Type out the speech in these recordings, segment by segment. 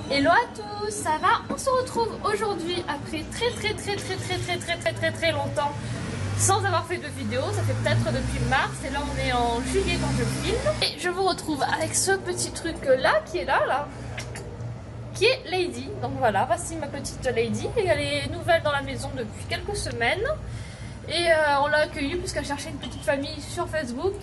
Hello à tous, ça va? On se retrouve aujourd'hui après très longtemps sans avoir fait de vidéo. Ça fait peut-être depuis mars et là on est en juillet quand je filme. Et je vous retrouve avec ce petit truc là qui est là, qui est Lady. Donc voilà, voici ma petite Lady. Et elle est nouvelle dans la maison depuis quelques semaines. Et on l'a accueillie puisqu'elle cherchait une petite famille sur Facebook.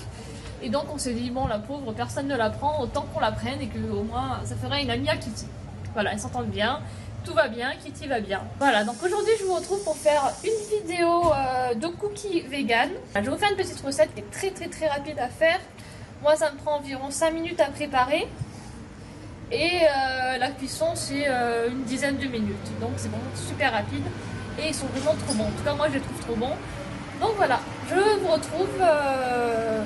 Et donc on s'est dit, bon la pauvre, personne ne la prend, autant qu'on la prenne et qu'au moins ça ferait une amie à Kitty. Voilà, elles s'entendent bien, tout va bien, Kitty va bien. Voilà, donc aujourd'hui je vous retrouve pour faire une vidéo de cookies vegan. Je vais vous faire une petite recette qui est très rapide à faire. Moi ça me prend environ 5 minutes à préparer. Et la cuisson c'est une dizaine de minutes. Donc c'est vraiment super rapide. Et ils sont vraiment trop bons. En tout cas moi je les trouve trop bons. Donc voilà, je vous retrouve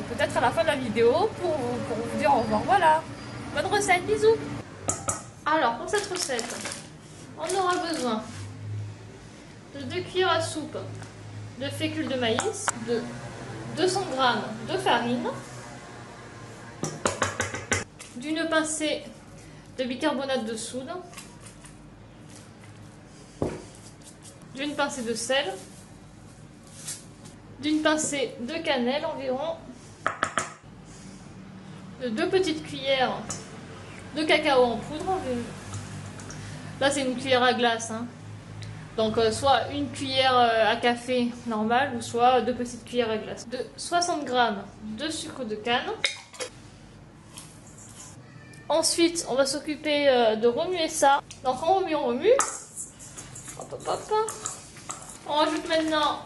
peut-être à la fin de la vidéo pour vous dire au revoir. Voilà, bonne recette, bisous. Alors pour cette recette, on aura besoin de 2 cuillères à soupe de fécule de maïs, de 200 g de farine, d'une pincée de bicarbonate de soude, d'une pincée de sel, d'une pincée de cannelle environ, de 2 petites cuillères de cacao en poudre. Là c'est une cuillère à glace, hein. Donc soit une cuillère à café normale ou soit 2 petites cuillères à glace. De 60 g de sucre de canne. Ensuite on va s'occuper de remuer ça. Donc on remue. Hop. On rajoute maintenant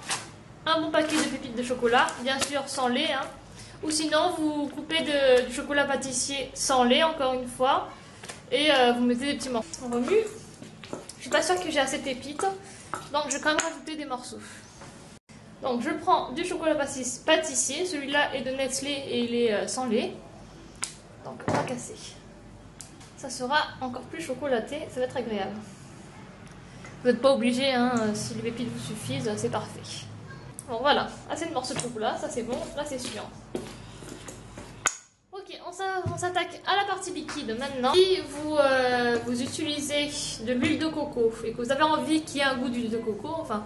un bon paquet de pépites de chocolat, bien sûr sans lait, hein. Ou sinon vous coupez du chocolat pâtissier sans lait encore une fois et vous mettez des petits morceaux. On remue. Je suis pas sûre que j'ai assez de pépites, donc je vais quand même rajouter des morceaux. Donc je prends du chocolat pâtissier, celui-là est de Nestlé et il est sans lait. Donc on va casser. Ça sera encore plus chocolaté, ça va être agréable. Vous n'êtes pas obligé, hein, si les pépites vous suffisent, c'est parfait. Bon voilà, assez de morceaux de chocolat, ça c'est bon, là c'est suant. Ok, on s'attaque à la partie liquide maintenant. Si vous utilisez de l'huile de coco et que vous avez envie qu'il y ait un goût d'huile de coco, enfin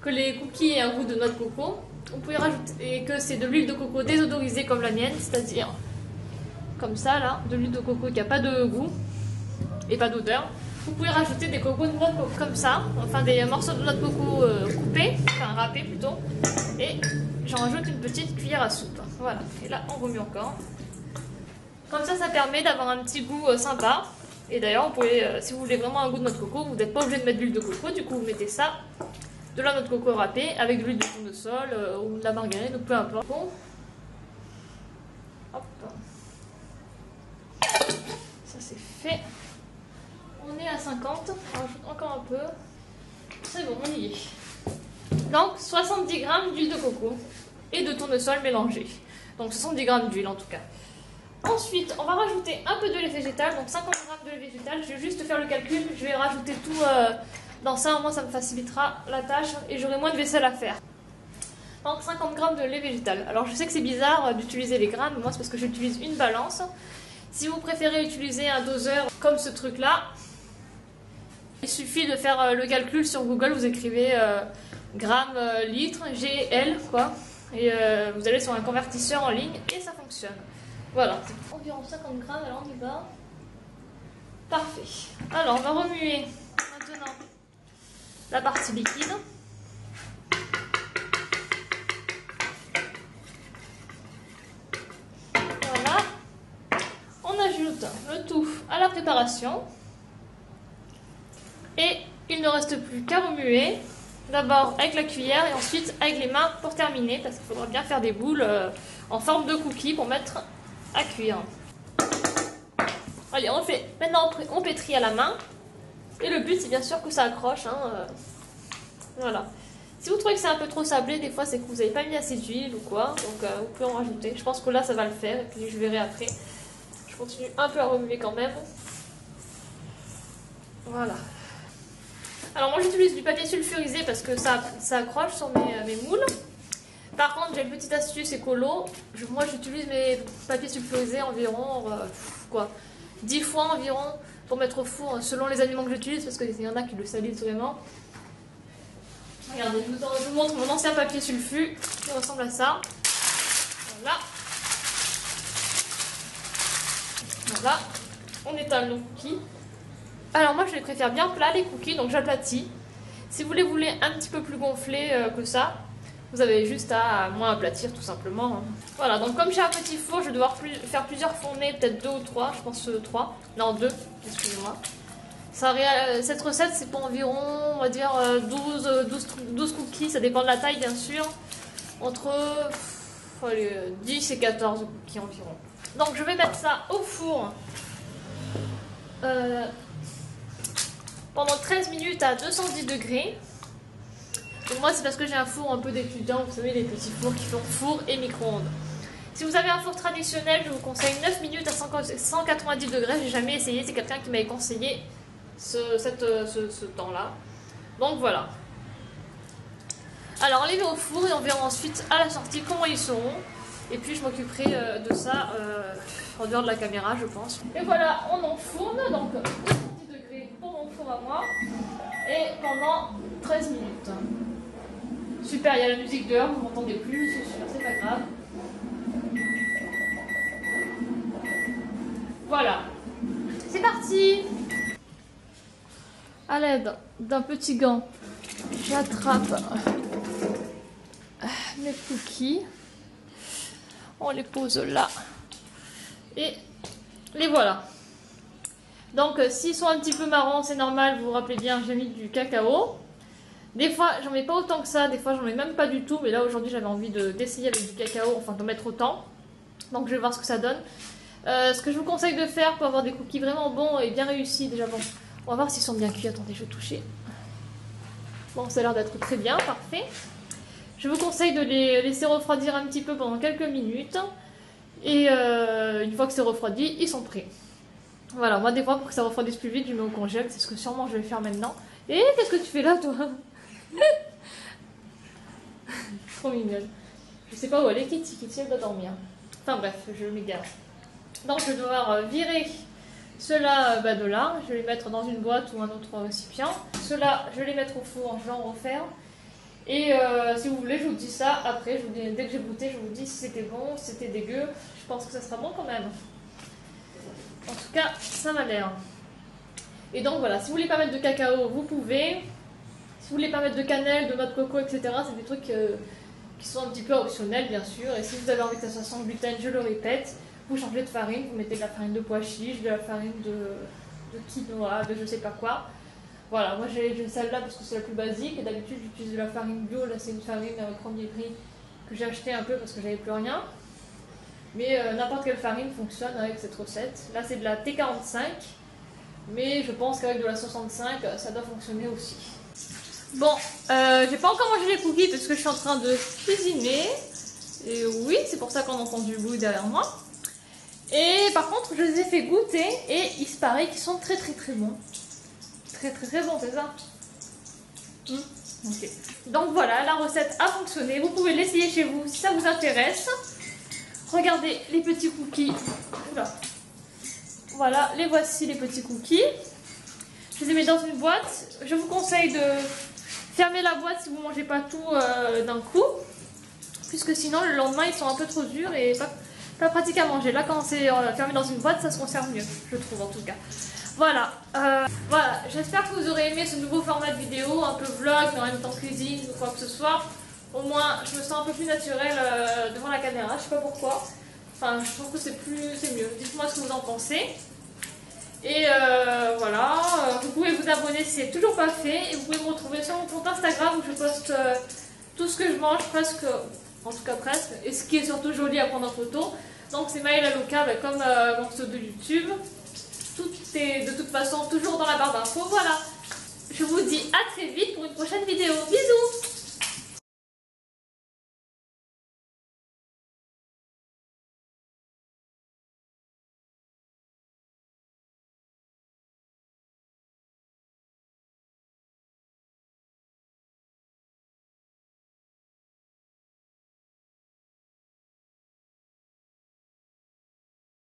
que les cookies aient un goût de noix de coco, vous pouvez rajouter, et que c'est de l'huile de coco désodorisée comme la mienne, c'est-à-dire comme ça là, de l'huile de coco qui n'a pas de goût et pas d'odeur. Vous pouvez rajouter des cocos de noix de coco comme ça, enfin des morceaux de noix de coco coupés, enfin râpés plutôt, et j'en rajoute une petite cuillère à soupe. Voilà, et là on remue encore. Comme ça permet d'avoir un petit goût sympa. Et d'ailleurs, vous pouvez, si vous voulez vraiment un goût de noix de coco, vous n'êtes pas obligé de mettre de l'huile de coco, du coup vous mettez ça, de la noix de coco râpée, avec de l'huile de tournesol ou de la margarine, ou peu importe. Bon. Hop. Ça c'est fait. On est à 50, on rajoute encore un peu. C'est bon, on y est. Donc 70 g d'huile de coco et de tournesol mélangé. Donc 70 g d'huile en tout cas. Ensuite, on va rajouter un peu de lait végétal, donc 50 g de lait végétal. Je vais juste faire le calcul, je vais rajouter tout dans ça, au moins ça me facilitera la tâche et j'aurai moins de vaisselle à faire. Donc 50 g de lait végétal. Alors je sais que c'est bizarre d'utiliser les grammes, mais moi c'est parce que j'utilise une balance. Si vous préférez utiliser un doseur comme ce truc là, il suffit de faire le calcul sur Google, vous écrivez grammes, litres, GL quoi, et vous allez sur un convertisseur en ligne et ça fonctionne. Voilà, environ 50 g, alors on y va. Parfait. Alors on va remuer maintenant la partie liquide. Voilà. On ajoute le tout à la préparation. Et il ne reste plus qu'à remuer, d'abord avec la cuillère et ensuite avec les mains pour terminer, parce qu'il faudra bien faire des boules en forme de cookies pour mettre à cuire. Allez, maintenant on pétrit à la main, et le but c'est bien sûr que ça accroche, hein, voilà. Si vous trouvez que c'est un peu trop sablé, des fois c'est que vous n'avez pas mis assez d'huile ou quoi, donc vous pouvez en rajouter. Je pense que là ça va le faire, et puis je verrai après. Je continue un peu à remuer quand même. Voilà. Alors moi j'utilise du papier sulfurisé parce que ça accroche sur mes moules. Par contre j'ai une petite astuce écolo. Moi j'utilise mes papiers sulfurisés environ 10 fois environ pour mettre au four selon les aliments que j'utilise, parce qu'il y en a qui le salissent vraiment. Regardez, je vous montre mon ancien papier sulfu qui ressemble à ça. Voilà. Voilà, on étale nos cookies. Alors moi je les préfère bien plats les cookies, donc j'aplatis. Si vous les voulez un petit peu plus gonflés que ça, vous avez juste à moins aplatir tout simplement. Voilà, donc comme j'ai un petit four, je vais devoir faire plusieurs fournées, peut-être 2 ou 3, je pense 3. Non 2, excusez-moi. Cette recette c'est pour environ, on va dire 12 cookies, ça dépend de la taille bien sûr. Entre 10 et 14 cookies environ. Donc je vais mettre ça au four pendant 13 minutes à 210 degrés. Donc moi c'est parce que j'ai un four un peu d'étudiant, vous savez les petits fours qui font four et micro-ondes. Si vous avez un four traditionnel, je vous conseille 9 minutes à 190 degrés. J'ai jamais essayé, c'est quelqu'un qui m'avait conseillé ce temps-là. Donc voilà. Alors on les met au four et on verra ensuite à la sortie comment ils seront. Et puis je m'occuperai de ça en dehors de la caméra je pense. Et voilà, on enfourne donc 210 degrés pour mon four à moi. Et pendant 13 minutes. Super, il y a la musique dehors, vous m'entendez plus, c'est sûr, c'est pas grave. Voilà, c'est parti. À l'aide d'un petit gant, j'attrape mes cookies. On les pose là. Et les voilà. Donc s'ils sont un petit peu marrons, c'est normal, vous vous rappelez bien, j'ai mis du cacao. Des fois, j'en mets pas autant que ça, des fois j'en mets même pas du tout, mais là aujourd'hui j'avais envie d'essayer avec du cacao, enfin de mettre autant. Donc je vais voir ce que ça donne. Ce que je vous conseille de faire pour avoir des cookies vraiment bons et bien réussis, déjà bon, on va voir s'ils sont bien cuits, attendez je vais toucher. Bon, ça a l'air d'être très bien, parfait. Je vous conseille de les laisser refroidir un petit peu pendant quelques minutes. Et une fois que c'est refroidi, ils sont prêts. Voilà, moi des fois pour que ça refroidisse plus vite, je mets au congèle, c'est ce que sûrement je vais faire maintenant. Et qu'est-ce que tu fais là toi? Trop mignonne. Je sais pas où elle est, Kitty, elle doit dormir. Enfin bref, je m'égare. Donc je vais devoir virer ceux-là de là. Je vais les mettre dans une boîte ou un autre récipient. Ceux-là, je vais les mettre au four, je vais en refaire. Et si vous voulez, je vous dis ça après. Je vous dis, dès que j'ai goûté, je vous dis si c'était bon, si c'était dégueu. Je pense que ça sera bon quand même. En tout cas, ça m'a l'air. Et donc voilà, si vous voulez pas mettre de cacao, vous pouvez. Si vous voulez pas mettre de cannelle, de noix de coco, etc., c'est des trucs qui sont un petit peu optionnels, bien sûr. Et si vous avez envie que ça soit sans gluten, je le répète, vous changez de farine, vous mettez de la farine de pois chiches, de la farine de quinoa, de je sais pas quoi. Voilà, moi j'ai celle-là parce que c'est la plus basique. Et d'habitude, j'utilise de la farine bio. Là, c'est une farine premier prix que j'ai acheté un peu parce que j'avais plus rien. Mais n'importe quelle farine fonctionne avec cette recette. Là, c'est de la T45. Mais je pense qu'avec de la 65, ça doit fonctionner aussi. Bon, j'ai pas encore mangé les cookies parce que je suis en train de cuisiner. Et oui, c'est pour ça qu'on entend du bruit derrière moi. Et par contre, je les ai fait goûter et il se paraît qu'ils sont très bons. Très bons, c'est ça? Ok. Donc voilà, la recette a fonctionné. Vous pouvez l'essayer chez vous si ça vous intéresse. Regardez les petits cookies. Oula. Voilà, les voici les petits cookies. Je les ai mis dans une boîte. Je vous conseille de fermer la boîte si vous ne mangez pas tout d'un coup. Puisque sinon, le lendemain, ils sont un peu trop durs et pas pratique à manger. Là, quand c'est fermé dans une boîte, ça se conserve mieux, je trouve en tout cas. Voilà, voilà. J'espère que vous aurez aimé ce nouveau format de vidéo, un peu vlog, mais en même temps cuisine ou quoi que ce soit. Au moins, je me sens un peu plus naturelle devant la caméra, je sais pas pourquoi. Enfin, je trouve que c'est mieux. Dites-moi ce que vous en pensez. Et voilà, vous pouvez vous abonner si c'est toujours pas fait. Et vous pouvez me retrouver sur mon compte Instagram où je poste tout ce que je mange, presque, en tout cas presque. Et ce qui est surtout joli à prendre en photo. Donc c'est Maëla Loca, comme mon pseudo de YouTube. Tout est de toute façon toujours dans la barre d'infos. Voilà, je vous dis à très vite pour une prochaine vidéo. Bisous!